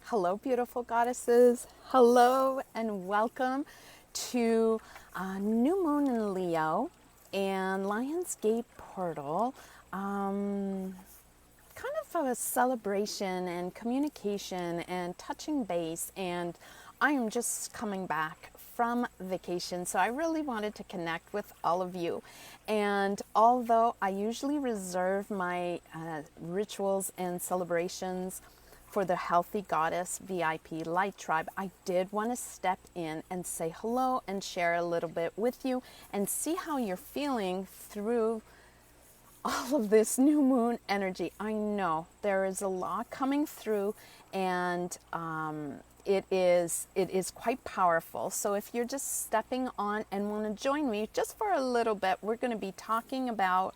Hello, beautiful goddesses. Hello, and welcome to New Moon in Leo and Lionsgate Portal. Kind of a celebration and communication and touching base. And I am just coming back from vacation, so I really wanted to connect with all of you. And although I usually reserve my rituals and celebrations for the Healthy Goddess VIP Light Tribe, I did want to step in and say hello and share a little bit with you and see how you're feeling through all of this new moon energy. I know there is a lot coming through, and it is quite powerful. So if you're just stepping on and want to join me just for a little bit, we're going to be talking about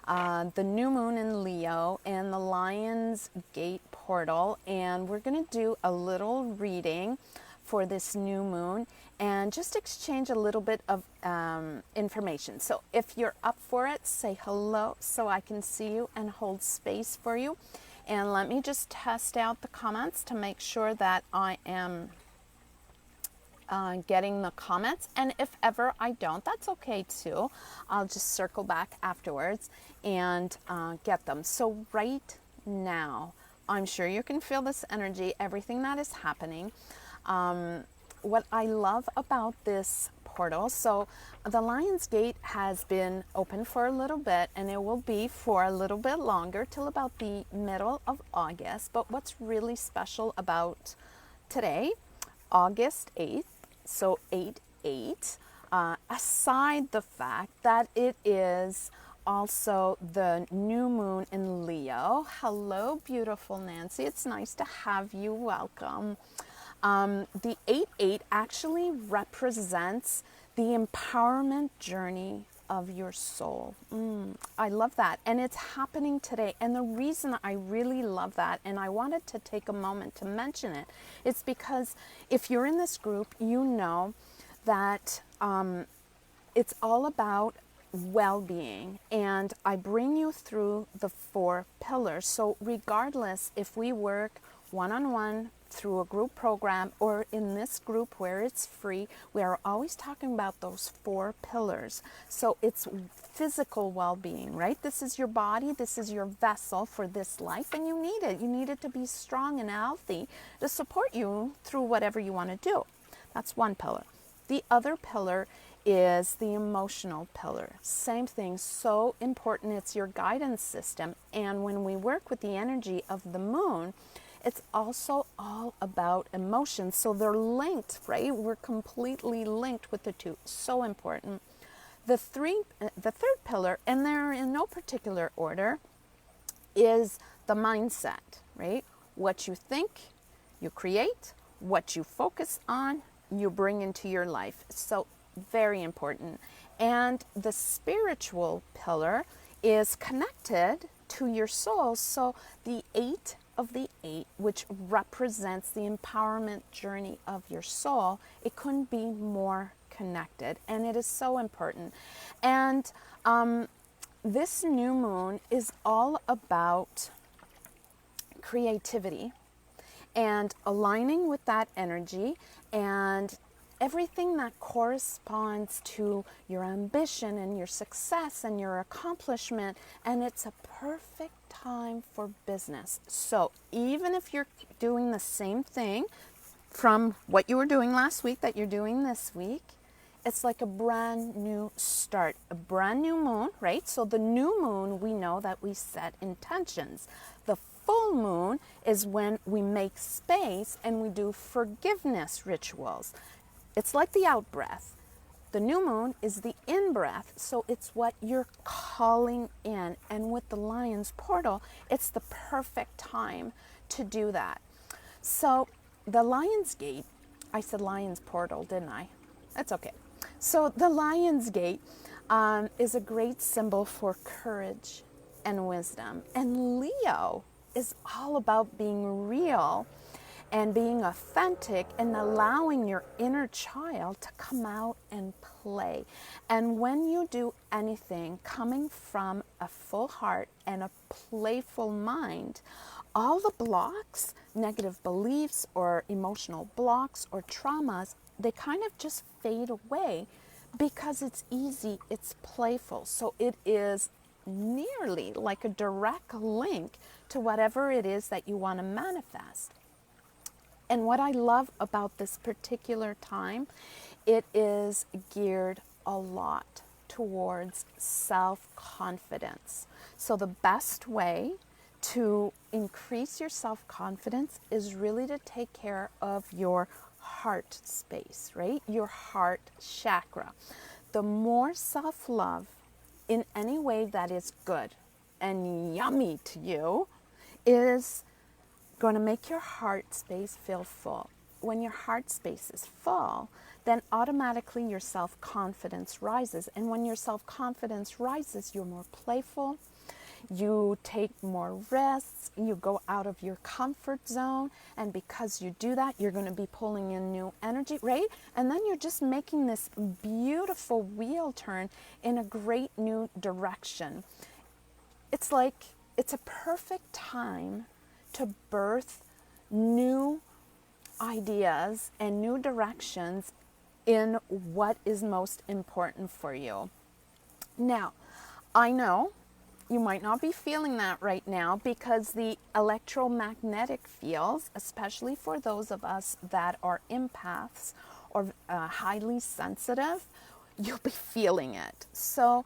the new moon in Leo and the Lion's Gate portal, and we're going to do a little reading for this new moon and just exchange a little bit of information. So if you're up for it, say hello so I can see you and hold space for you. And let me just test out the comments to make sure that I am getting the comments. And if ever I don't, that's okay too. I'll just circle back afterwards and get them. So right now, I'm sure you can feel this energy, everything that is happening. What I love about this portal, so the Lion's Gate has been open for a little bit, and it will be for a little bit longer till about the middle of August. But what's really special about today, August 8th, so 8/8, aside the fact that it is also the new moon in Leo. Hello, beautiful Nancy. It's nice to have you. Welcome. The 8/8 actually represents the empowerment journey of your soul. I love that. And it's happening today. And the reason I really love that, and I wanted to take a moment to mention it, it's because if you're in this group, you know that it's all about well-being, and I bring you through the 4 pillars. So regardless if we work one-on-one through a group program or in this group where it's free, we are always talking about those 4 pillars. So it's physical well-being, right? This is your body, this is your vessel for this life, and you need it. You need it to be strong and healthy to support you through whatever you want to do. That's one pillar. The other pillar is the emotional pillar. Same thing, so important. It's your guidance system. And when we work with the energy of the moon, it's also all about emotions. So they're linked, right? We're completely linked with the two. So important. The third pillar, and they're in no particular order, is the mindset, right? What you think, you create. What you focus on, you bring into your life. So very important. And the spiritual pillar is connected to your soul. So the 8 of the 8, which represents the empowerment journey of your soul, it couldn't be more connected, and it is so important. And this new moon is all about creativity and aligning with that energy and everything that corresponds to your ambition and your success and your accomplishment. And it's a perfect time for business. So even if you're doing the same thing from what you were doing last week that you're doing this week, it's like a brand new start, a brand new moon, right? So the new moon, we know that we set intentions. The full moon is when we make space and we do forgiveness rituals. It's like the out breath. The new moon is the in breath, so it's what you're calling in. And with the Lion's portal, it's the perfect time to do that. So the Lion's Gate, I said Lion's portal, didn't I? That's okay. So the Lion's Gate is a great symbol for courage and wisdom. And Leo is all about being real and being authentic and allowing your inner child to come out and play. And when you do anything coming from a full heart and a playful mind, all the blocks, negative beliefs or emotional blocks or traumas, they kind of just fade away because it's easy, it's playful. So it is nearly like a direct link to whatever it is that you want to manifest. And what I love about this particular time, it is geared a lot towards self-confidence. So the best way to increase your self-confidence is really to take care of your heart space, right? Your heart chakra. The more self-love in any way that is good and yummy to you is going to make your heart space feel full. When your heart space is full, then automatically your self-confidence rises. And when your self-confidence rises, you're more playful, you take more risks, you go out of your comfort zone. And because you do that, you're going to be pulling in new energy, right? And then you're just making this beautiful wheel turn in a great new direction. It's like, it's a perfect time to birth new ideas and new directions in what is most important for you. Now, I know you might not be feeling that right now because the electromagnetic fields, especially for those of us that are empaths or highly sensitive, you'll be feeling it. So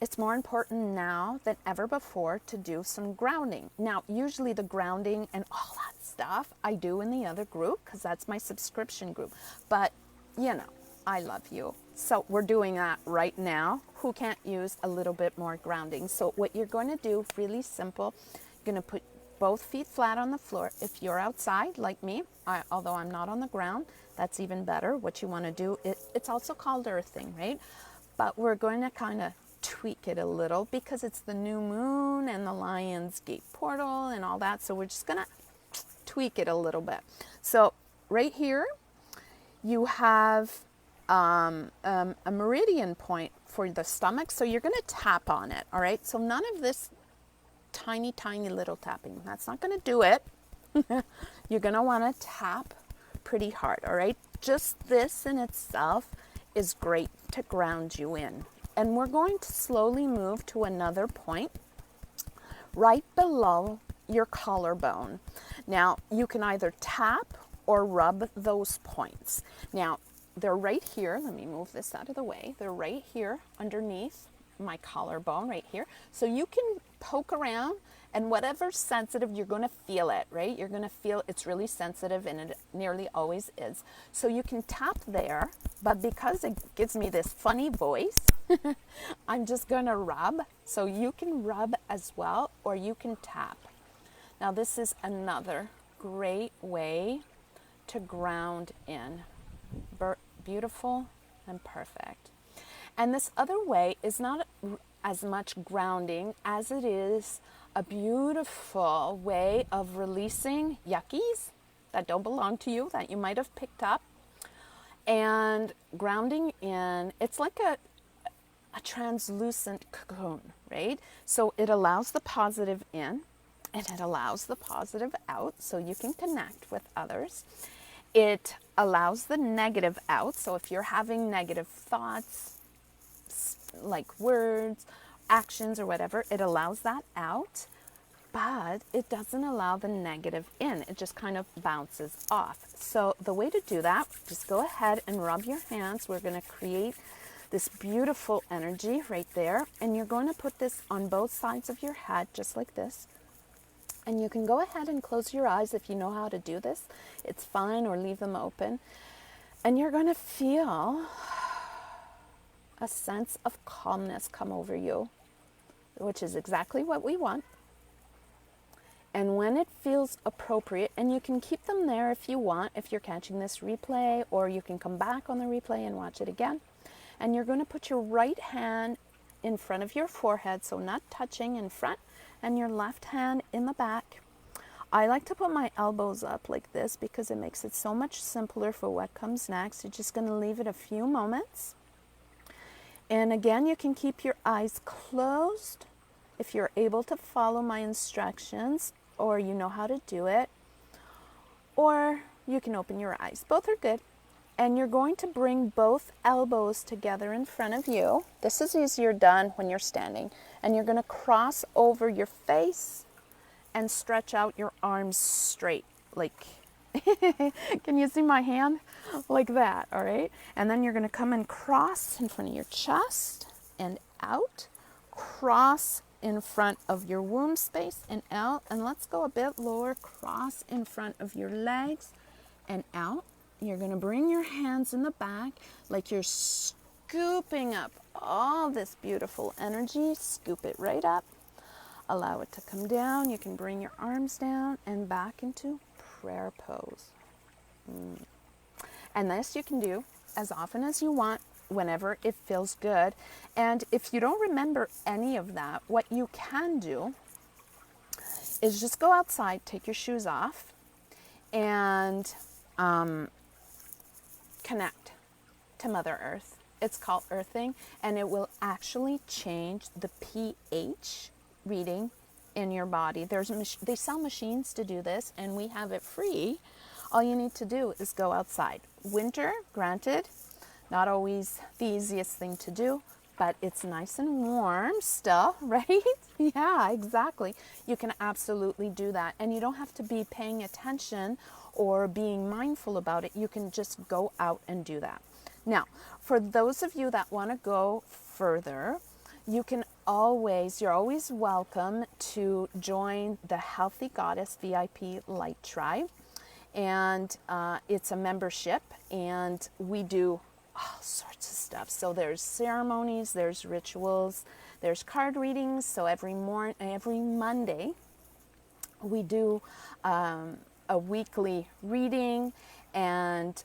it's more important now than ever before to do some grounding. Now, usually the grounding and all that stuff I do in the other group because that's my subscription group. But, you know, I love you. So we're doing that right now. Who can't use a little bit more grounding? So what you're going to do, really simple, you're going to put both feet flat on the floor. If you're outside, like me, although I'm not on the ground, that's even better. What you want to do, it's also called earthing, right? But we're going to kind of tweak it a little because it's the new moon and the Lion's Gate portal and all that. So we're just going to tweak it a little bit. So right here, you have a meridian point for the stomach. So you're going to tap on it. All right. So none of this tiny, tiny little tapping. That's not going to do it. You're going to want to tap pretty hard. All right. Just this in itself is great to ground you in. And we're going to slowly move to another point right below your collarbone. Now, you can either tap or rub those points. Now, they're right here. Let me move this out of the way. They're right here underneath my collarbone right here. So you can poke around and whatever's sensitive, you're going to feel it, right? You're going to feel it's really sensitive and it nearly always is. So you can tap there, but because it gives me this funny voice, I'm just going to rub. So you can rub as well, or you can tap. Now this is another great way to ground in. Beautiful and perfect. And this other way is not as much grounding as it is a beautiful way of releasing yuckies that don't belong to you, that you might have picked up. And grounding in, it's like a translucent cocoon, right? So it allows the positive in and it allows the positive out so you can connect with others. It allows the negative out. So if you're having negative thoughts, like words, actions or whatever, it allows that out, but it doesn't allow the negative in. It just kind of bounces off. So the way to do that, just go ahead and rub your hands. We're going to create this beautiful energy right there. And you're going to put this on both sides of your head, just like this. And you can go ahead and close your eyes if you know how to do this. It's fine, or leave them open. And you're going to feel a sense of calmness come over you, which is exactly what we want. And when it feels appropriate, and you can keep them there if you want, if you're catching this replay, or you can come back on the replay and watch it again. And you're going to put your right hand in front of your forehead, so not touching in front, and your left hand in the back. I like to put my elbows up like this because it makes it so much simpler for what comes next. You're just going to leave it a few moments. And again, you can keep your eyes closed if you're able to follow my instructions, or you know how to do it, or you can open your eyes. Both are good. And you're going to bring both elbows together in front of you. This is easier done when you're standing. And you're going to cross over your face and stretch out your arms straight. Like, can you see my hand? Like that, all right? And then you're going to come and cross in front of your chest and out. Cross in front of your womb space and out. And let's go a bit lower. Cross in front of your legs and out. You're going to bring your hands in the back like you're scooping up all this beautiful energy. Scoop it right up. Allow it to come down. You can bring your arms down and back into prayer pose. And this you can do as often as you want, whenever it feels good. And if you don't remember any of that, what you can do is just go outside, take your shoes off, and connect to Mother Earth. It's called earthing, and it will actually change the pH reading in your body. They sell machines to do this, and we have it free. All you need to do is go outside. Winter, granted, not always the easiest thing to do, but it's nice and warm still, right? Yeah, exactly. You can absolutely do that, and you don't have to be paying attention or being mindful about it. You can just go out and do that. Now, for those of you that want to go further, you're always welcome to join the Healthy Goddess VIP Light Tribe. And it's a membership, and we do all sorts of stuff. So there's ceremonies, there's rituals, there's card readings. So every Monday, we do a weekly reading, and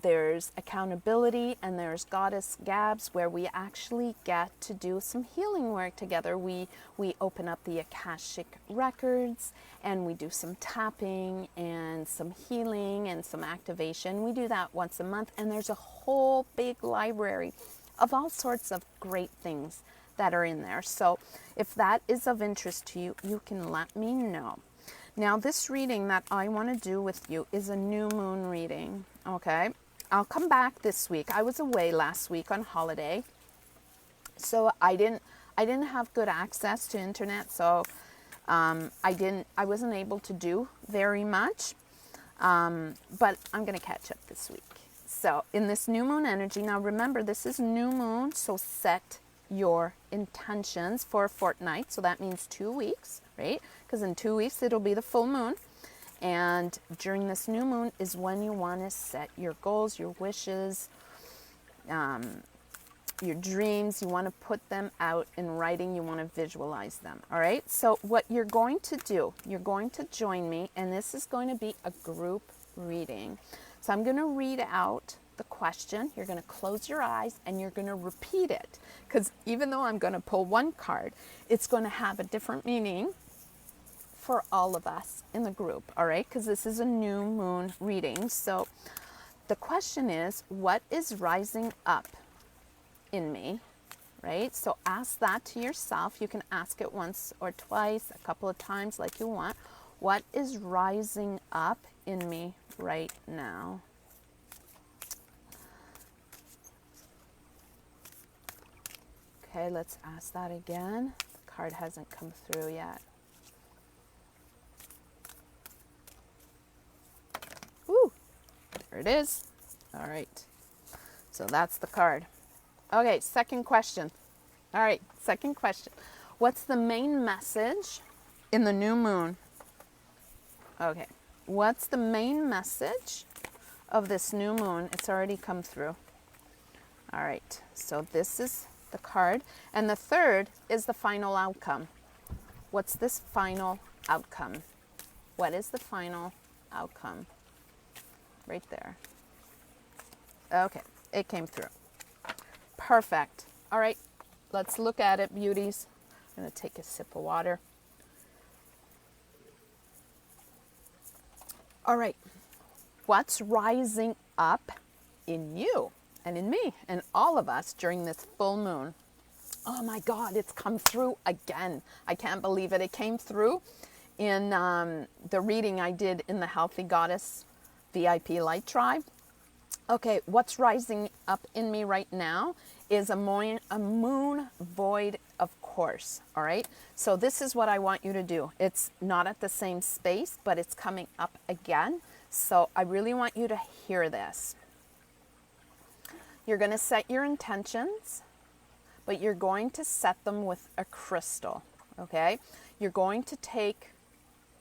there's accountability, and there's Goddess Gabs, where we actually get to do some healing work together. We open up the Akashic records, and we do some tapping and some healing and some activation. We do that once a month, and there's a whole big library of all sorts of great things that are in there. So if that is of interest to you, you can let me know. Now, this reading that I want to do with you is a new moon reading, okay? I'll come back this week. I was away last week on holiday, so I didn't have good access to internet, so I wasn't able to do very much, but I'm going to catch up this week. So in this new moon energy, now remember, this is new moon, so set your intentions for a fortnight. So that means 2 weeks, right? Because in 2 weeks, it'll be the full moon. And during this new moon is when you want to set your goals, your wishes, your dreams. You want to put them out in writing. You want to visualize them. All right. So what you're going to do, you're going to join me, and this is going to be a group reading. So I'm going to read out the question. You're going to close your eyes and you're going to repeat it, because even though I'm going to pull one card, it's going to have a different meaning for all of us in the group. All right, because this is a new moon reading. So the question is, what is rising up in me? Right? So ask that to yourself. You can ask it once or twice, a couple of times, like you want. What is rising up in me right now? Okay, let's ask that again. The card hasn't come through yet. Ooh, there it is. All right, so that's the card. Okay, second question. All right, second question. What's the main message in the new moon? Okay, what's the main message of this new moon? It's already come through. All right, so this is the card. And the third is the final outcome. What's this final outcome? What is the final outcome? Right there. Okay, it came through. Perfect. All right, let's look at it, beauties. I'm going to take a sip of water. All right, what's rising up in you and in me and all of us during this full moon? Oh my God, it's come through again. I can't believe it. It came through in the reading I did in the Healthy Goddess VIP Light Tribe. Okay, what's rising up in me right now is a moon void of course, all right? So this is what I want you to do. It's not at the same space, but it's coming up again. So I really want you to hear this. You're going to set your intentions, but you're going to set them with a crystal, okay? You're going to take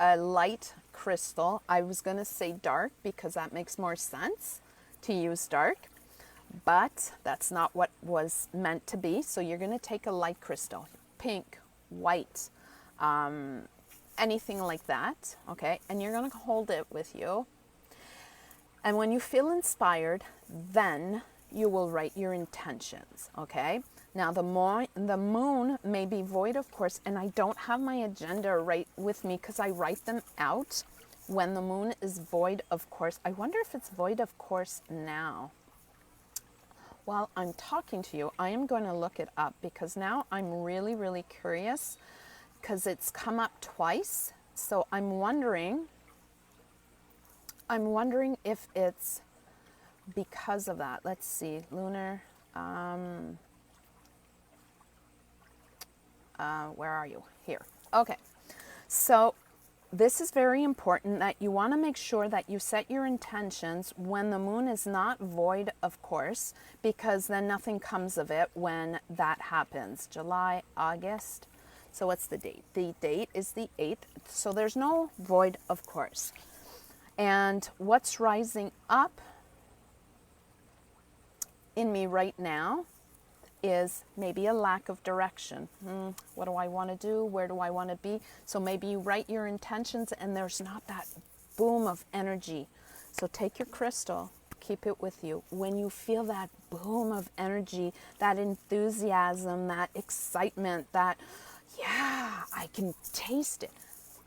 a light crystal. I was going to say dark because that makes more sense to use dark, but that's not what was meant to be. So you're going to take a light crystal, pink, white, anything like that, okay? And you're going to hold it with you. And when you feel inspired, then you will write your intentions, okay? Now the moon may be void of course, and I don't have my agenda right with me because I write them out when the moon is void of course. I wonder if it's void of course now. While I'm talking to you, I am going to look it up because now I'm really, really curious because it's come up twice. So I'm wondering if it's because of that. Let's see, lunar, where are you? Here. Okay. So this is very important that you want to make sure that you set your intentions when the moon is not void, of course, because then nothing comes of it when that happens. July, August. So what's the date? The date is the 8th. So there's no void, of course. And what's rising up in me right now is maybe a lack of direction. What do I want to do? Where do I want to be? So maybe you write your intentions and there's not that boom of energy. So take your crystal, keep it with you. When you feel that boom of energy, that enthusiasm, that excitement, that, yeah, I can taste it,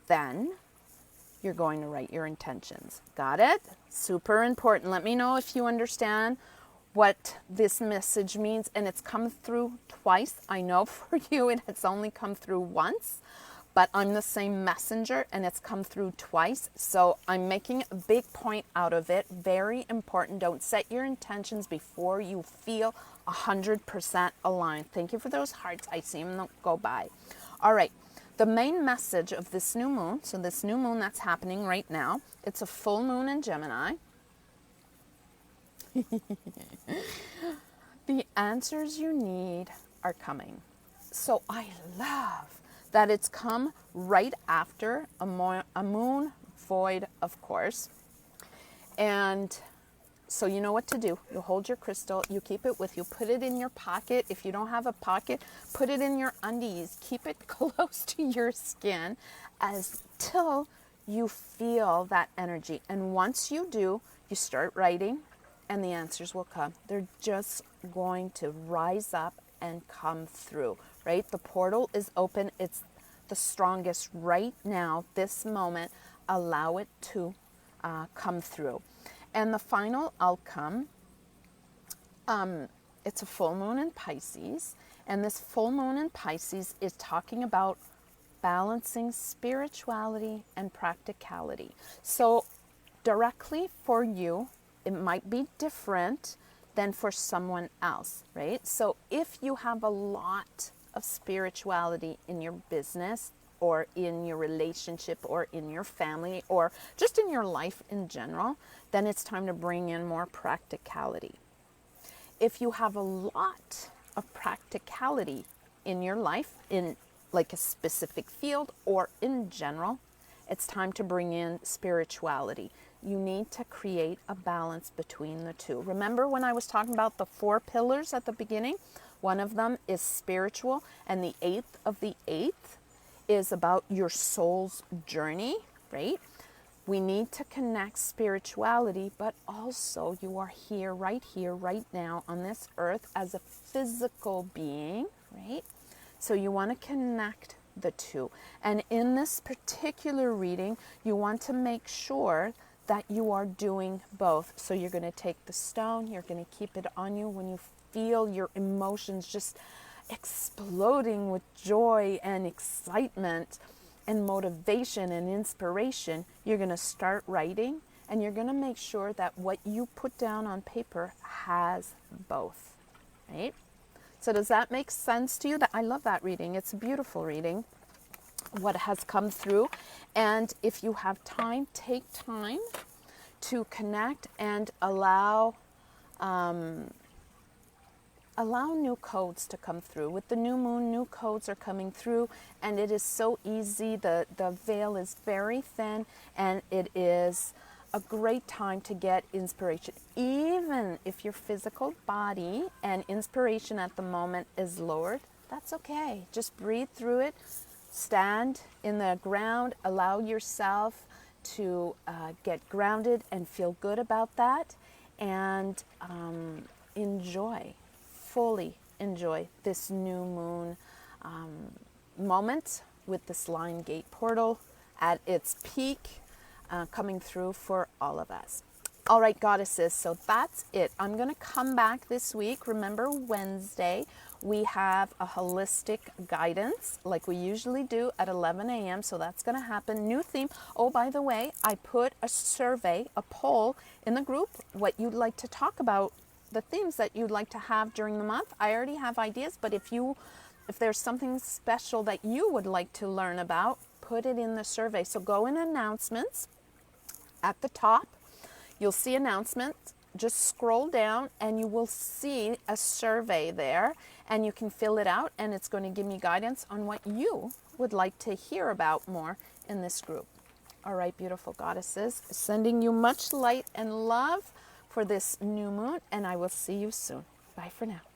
then you're going to write your intentions. Got it? Super important. Let me know if you understand what this message means, and it's come through twice. I know for you it has only come through once, but I'm the same messenger and it's come through twice. So I'm making a big point out of it. Very important. Don't set your intentions before you feel 100% aligned. Thank you for those hearts. I see them go by. All right. The main message of this new moon, so this new moon that's happening right now, it's a full moon in Gemini. The answers you need are coming. So I love that it's come right after a moon void, of course. And so you know what to do. You hold your crystal, you keep it with you, put it in your pocket. If you don't have a pocket, put it in your undies. Keep it close to your skin until you feel that energy. And once you do, you start writing and the answers will come. They're just going to rise up and come through, right? The portal is open. It's the strongest right now, this moment. Allow it to come through. And the final outcome, it's a full moon in Pisces. And this full moon in Pisces is talking about balancing spirituality and practicality. So directly for you, it might be different than for someone else, right? So if you have a lot of spirituality in your business or in your relationship or in your family or just in your life in general, then it's time to bring in more practicality. If you have a lot of practicality in your life, in like a specific field or in general, it's time to bring in spirituality. You need to create a balance between the two. Remember when I was talking about the 4 pillars at the beginning? One of them is spiritual, and the 8th of the 8th is about your soul's journey, right? We need to connect spirituality, but also you are here, right now on this earth as a physical being, right? So you want to connect the two. And in this particular reading, you want to make sure that you are doing both. So you're going to take the stone, you're going to keep it on you when you feel your emotions just exploding with joy and excitement. and motivation and inspiration, you're going to start writing, and you're going to make sure that what you put down on paper has both, right? So does that make sense to you? I love that reading. It's a beautiful reading, what has come through. And if you have time, take time to connect and allow new codes to come through. With the new moon, new codes are coming through, and it is so easy. The veil is very thin, and it is a great time to get inspiration. Even if your physical body and inspiration at the moment is lowered, that's okay. Just breathe through it. Stand in the ground. Allow yourself to get grounded and feel good about that, and enjoy, fully enjoy this new moon moment with this Lion Gate portal at its peak, coming through for all of us. All right, goddesses, so that's it. I'm going to come back this week. Remember, Wednesday, we have a holistic guidance like we usually do at 11 a.m. So that's going to happen. New theme. Oh, by the way, I put a survey, a poll in the group, what you'd like to talk about, the themes that you'd like to have during the month. I already have ideas, but if there's something special that you would like to learn about, put it in the survey. So go in announcements at the top. You'll see announcements. Just scroll down and you will see a survey there, and you can fill it out, and it's going to give me guidance on what you would like to hear about more in this group. All right, beautiful goddesses, sending you much light and love for this new moon, and I will see you soon. Bye for now.